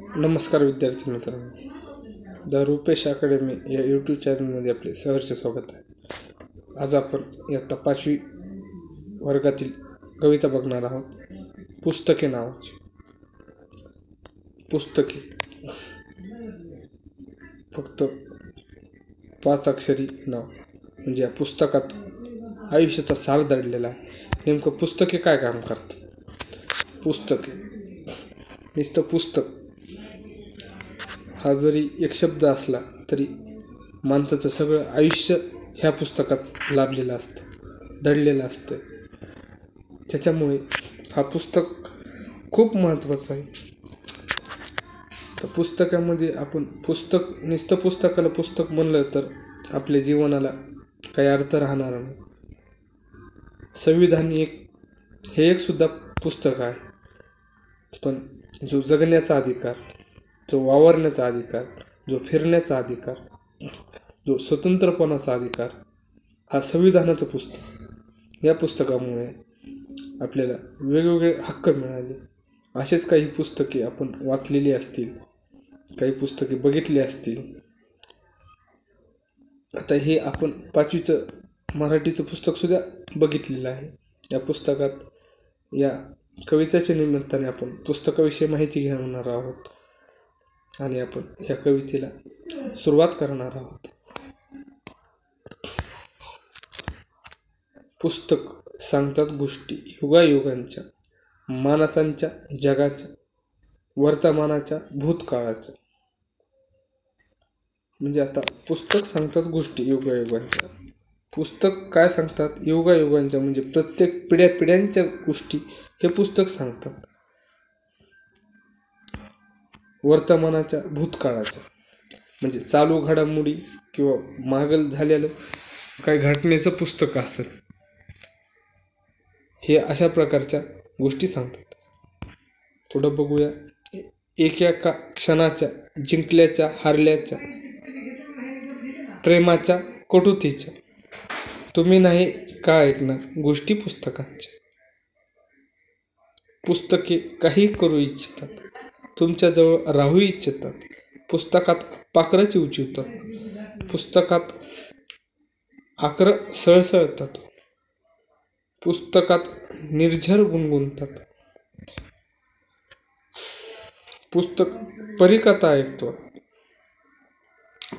नमस्कार विद्यार्थी मित्रांनो, द रुपेश अकॅडमी या यूट्यूब चॅनलमध्ये आपले सहर्ष स्वागत आहे. आज आपण इयत्ता 5वी वर्गातील कविता बघणार आहोत. पुस्तके नावाची. पुस्तके फक्त 5 अक्षरी नाव म्हणजे या पुस्तकात आयुष्याचा सार दडलेला आहे. नेमकं पुस्तके काय काम करतात? पुस्तके नुसतं पुस्तक हा जरी एक शब्द असला तरी माणसाचं सगळं आयुष्य ह्या पुस्तकात लाभलेलं असतं, दडलेलं असतं. त्याच्यामुळे हा पुस्तक खूप महत्त्वाचं आहे. तर पुस्तकामध्ये आपण नुसतं पुस्तकाला पुस्तक म्हणलं तर आपल्या जीवनाला काही अर्थ राहणार नाही. संविधान हे एक सुद्धा पुस्तक आहे. पण जो जगण्याचा अधिकार, जो वावरण्याचा अधिकार, जो फिरण्याचा अधिकार, जो स्वतंत्रपणाचा अधिकार, हा संविधानाचं पुस्तक. या पुस्तकामुळे आपल्याला वेगवेगळे हक्क मिळाले. असेच काही पुस्तके आपण वाचलेली असतील, काही पुस्तके बघितली असतील. आता हे आपण 5वीचं मराठीचं पुस्तकसुद्धा बघितलेलं आहे. या पुस्तकात या कवितेच्या निमित्ताने आपण पुस्तकाविषयी माहिती घेणार आहोत आणि आपण या कवितेला सुरुवात करणार आहोत. पुस्तक सांगतात गोष्टी युगायुगांच्या, मानसांच्या, जगाच्या, वर्तमानाच्या, भूतकाळाच्या. म्हणजे आता पुस्तक सांगतात गोष्टी युगायुगांच्या. पुस्तक काय सांगतात? युगायुगांच्या म्हणजे प्रत्येक पिढ्यांच्या गोष्टी हे पुस्तक सांगतात. वर्तमानाच्या, भूतकाळाच्या म्हणजे चालू घडामोडी किंवा मागं झालेलं काही घटनेचं पुस्तक असेल, हे अशा प्रकारच्या गोष्टी सांगतात. थोडं बघूया. एका क्षणाच्या, जिंकल्याच्या, हारल्याच्या, प्रेमाच्या, कटुतीच्या, तुम्ही नाही का ऐकणार गोष्टी पुस्तकांच्या. पुस्तके काही करू इच्छितात, तुमच्याजवळ राहू इच्छितात. पुस्तकात पाखरं चिवचिवतात, पुस्तकात आकरं सळसळतात, पुस्तकात निर्झर गुणगुणतात. पुस्तक परीकथा ऐकतो.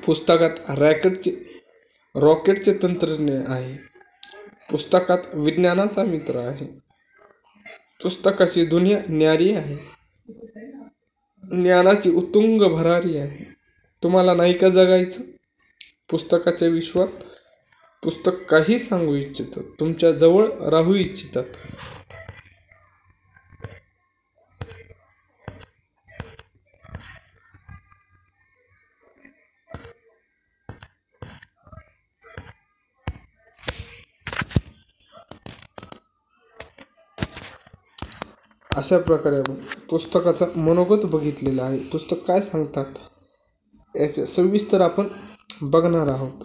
पुस्तकात रॉकेटचे तंत्रज्ञान आहे. पुस्तकात विज्ञानाचा मित्र आहे. पुस्तकाची दुनिया न्यारी आहे, ज्ञानाची उत्तुंग भरारी आहे. तुम्हाला नाही का जगायचं पुस्तकाच्या विश्वात? पुस्तक काही सांगू इच्छितात, तुमच्या जवळ राहू इच्छितात. अशा प्रकारे आपण पुस्तकाचा मनोगत बघितलेला आहे. पुस्तक काय सांगतात याचे सविस्तर आपण बघणार आहोत.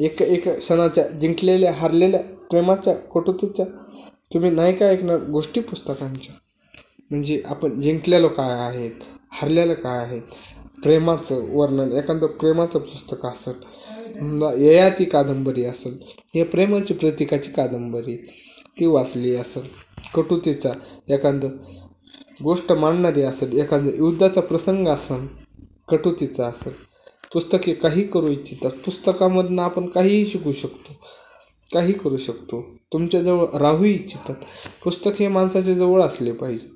एका क्षणाच्या, जिंकलेल्या, हारलेल्या, प्रेमाच्या, कटुतीच्या, तुम्ही नाही का ऐकणार गोष्टी पुस्तकांच्या. म्हणजे आपण जिंकलेलो काय आहेत, हारलेलं काय आहेत, प्रेमाचं वर्णन, एखादं प्रेमाचं पुस्तक असेल, ययाती कादंबरी असेल, हे प्रेमाची प्रतीकाची कादंबरी ती वाचली असेल, कटुतीचा एखादं गोष्ट मांडणारी असेल, एखादं युद्धाचा प्रसंग असेल, कटुतीचा असेल. पुस्तके काही करू इच्छितात. पुस्तकामधनं आपण काहीही शिकू शकतो, काही करू शकतो. तुमच्याजवळ राहू इच्छितात. पुस्तक हे माणसाच्या जवळ असले पाहिजे.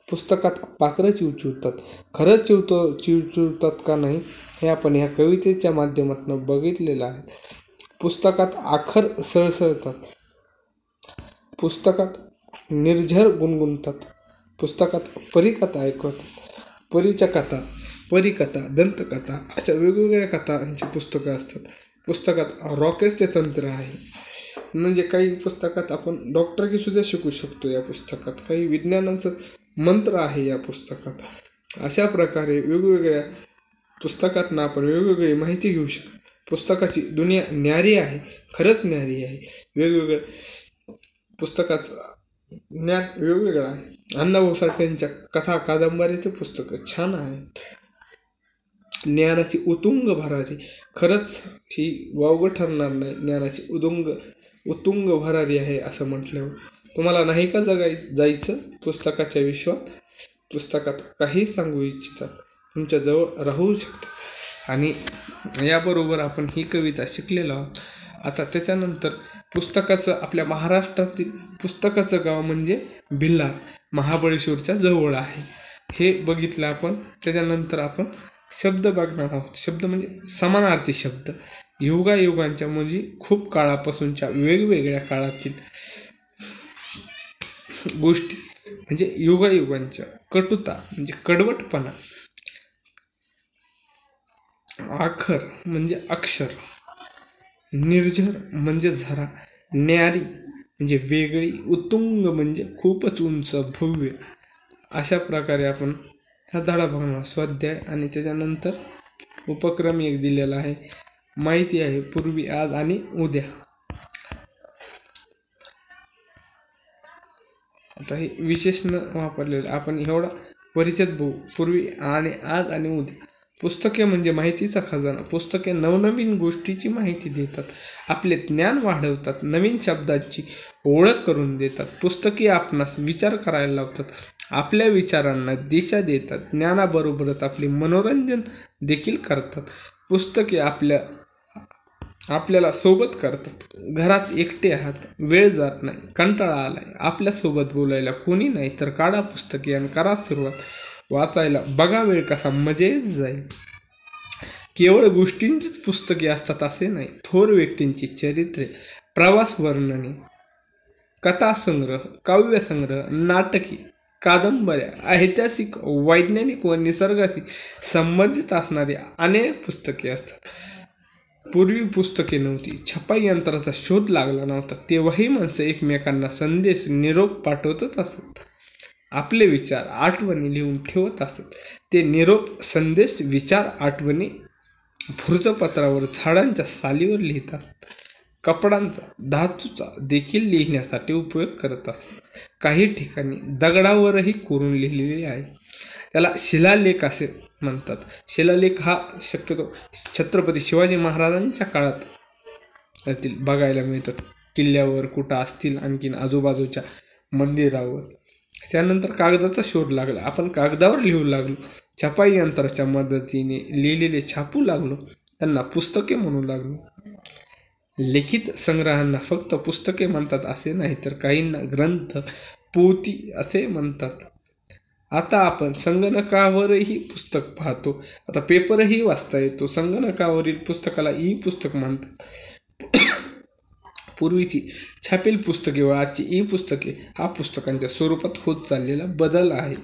पुस्तकात पाखरं चिवचिवतात. खरंच चिवचिवतात का नाही हे आपण ह्या कवितेच्या माध्यमातून बघितलेलं आहे. पुस्तकात आखर सळसळतात, पुस्तकात निर्झर गुणगुणतात, पुस्तकात परीकथा ऐकवतात. परीच्या कथा, परीकथा, दंतकथा अशा वेगवेगळ्या कथांची पुस्तकं असतात. पुस्तकात रॉकेटचे तंत्र आहे. म्हणजे काही पुस्तकात आपण डॉक्टरकीसुद्धा शिकू शकतो. या पुस्तकात काही विज्ञानाचं मंत्र आहे. या पुस्तकात अशा प्रकारे वेगवेगळ्या पुस्तकातनं आपण वेगवेगळी माहिती घेऊ शकतो. पुस्तकाची दुनिया न्यारी आहे, खरंच न्यारी आहे. वेगवेगळ्या पुस्तकाचं ज्ञान वेगवेगळं आहे. अण्णाभाऊ साठेंच्या कथा कादंबरीचे पुस्तकं छान आहेत. ज्ञानाची उतुंग भरारी, खरंच ही वावगं ठरणार नाही, ज्ञानाची उतुंग भरारी आहे असं म्हटल्यावर. तुम्हाला नाही का जायचं पुस्तकाच्या विश्वात? पुस्तकात काही सांगू इच्छितात तुमच्याजवळ राहू शकतं. आणि याबरोबर आपण ही कविता शिकलेलो आहोत. आता त्याच्यानंतर पुस्तकाचं, आपल्या महाराष्ट्रातील पुस्तकाचं गाव म्हणजे भिल्लार, महाबळेश्वरच्या जवळ आहे, हे बघितलं आपण. त्याच्यानंतर आपण शब्द बघणार आहोत. शब्द म्हणजे समानार्थी शब्द, युगायुगांच्या म्हणजे खूप काळापासूनच्या वेगवेगळ्या काळातील गोष्टी, म्हणजे युगायुगांच्या. कटुता म्हणजे कडवटपणा, आखर म्हणजे अक्षर, निर्झर म्हणजे झरा, न्यारी म्हणजे वेगळी, उत्तुंग म्हणजे खूपच उंच भव्य. अशा प्रकारे आपण हा धडा बघणार. स्वाध्याय आणि त्याच्यानंतर उपक्रम एक दिलेला आहे, माहिती आहे पूर्वी, आज आणि उद्या. आता हे विशेषण वापरलेलं आपण एवढा परिचित बघू. पूर्वी आणि आज आणि उद्या. पुस्तके म्हणजे माहितीचा खजाना. पुस्तके नवनवीन गोष्टीची माहिती देतात, आपले ज्ञान वाढवतात, नवीन शब्दांची ओळख करून देतात. पुस्तके आपणास विचार करायला लावतात, आपल्या विचारांना दिशा देतात, ज्ञानाबरोबरच आपले मनोरंजन देखील करतात. पुस्तके आपल्याला सोबत करतात. घरात एकटे आहात, वेळ जात नाही, कंटाळा आलाय, आपल्यासोबत बोलायला कोणी नाही, तर काढा पुस्तके आणि करा सुरुवात वाचायला. बघा वेळ कसा मजेत जाईल. केवळ गोष्टींचीच पुस्तके असतात असे नाही, थोर व्यक्तींची चरित्रे, प्रवास वर्णने, कथासंग्रह, काव्यसंग्रह, नाटके, कादंबऱ्या, ऐतिहासिक, वैज्ञानिक व निसर्गाशी संबंधित असणारी अनेक पुस्तके असतात. पूर्वी पुस्तके नव्हती, छपाई यंत्राचा शोध लागला नव्हता, तेव्हाही माणसं एकमेकांना संदेश, निरोप पाठवतच असत. आपले विचार, आठवणी लिहून ठेवत असत. ते निरोप, संदेश, विचार, आठवणी भुर्जपत्रावर, झाडांच्या सालीवर लिहित असत. कपडांचा, धातूचा देखील लिहिण्यासाठी उपयोग करत असत. काही ठिकाणी दगडावरही कोरून लिहिलेले आहे. त्याला शिलालेख असे म्हणतात. शिलालेख हा शक्यतो छत्रपती शिवाजी महाराजांच्या काळात बघायला मिळतात. किल्ल्यावर कुठं असतील, आणखीन आजूबाजूच्या मंदिरावर. त्यानंतर कागदाचा शोध लागला, आपण कागदावर लिहू लागलो. छपाई यंत्राच्या मदतीने लिहिलेले छापू लागलो, त्यांना पुस्तके म्हणू लागलो. लिखित संग्रहांना फक्त पुस्तके म्हणतात असे नाही, तर काहींना ग्रंथ, पोथी असे म्हणतात. आता आपण संगणकावरही पुस्तक पाहतो, आता पेपरही वाचता येतो. संगणकावरील पुस्तकाला ई पुस्तक म्हणतात. पूर्वीची छापील पुस्तके व आजची ई पुस्तके हा पुस्तकांच्या स्वरूपात होत चाललेला बदल आहे.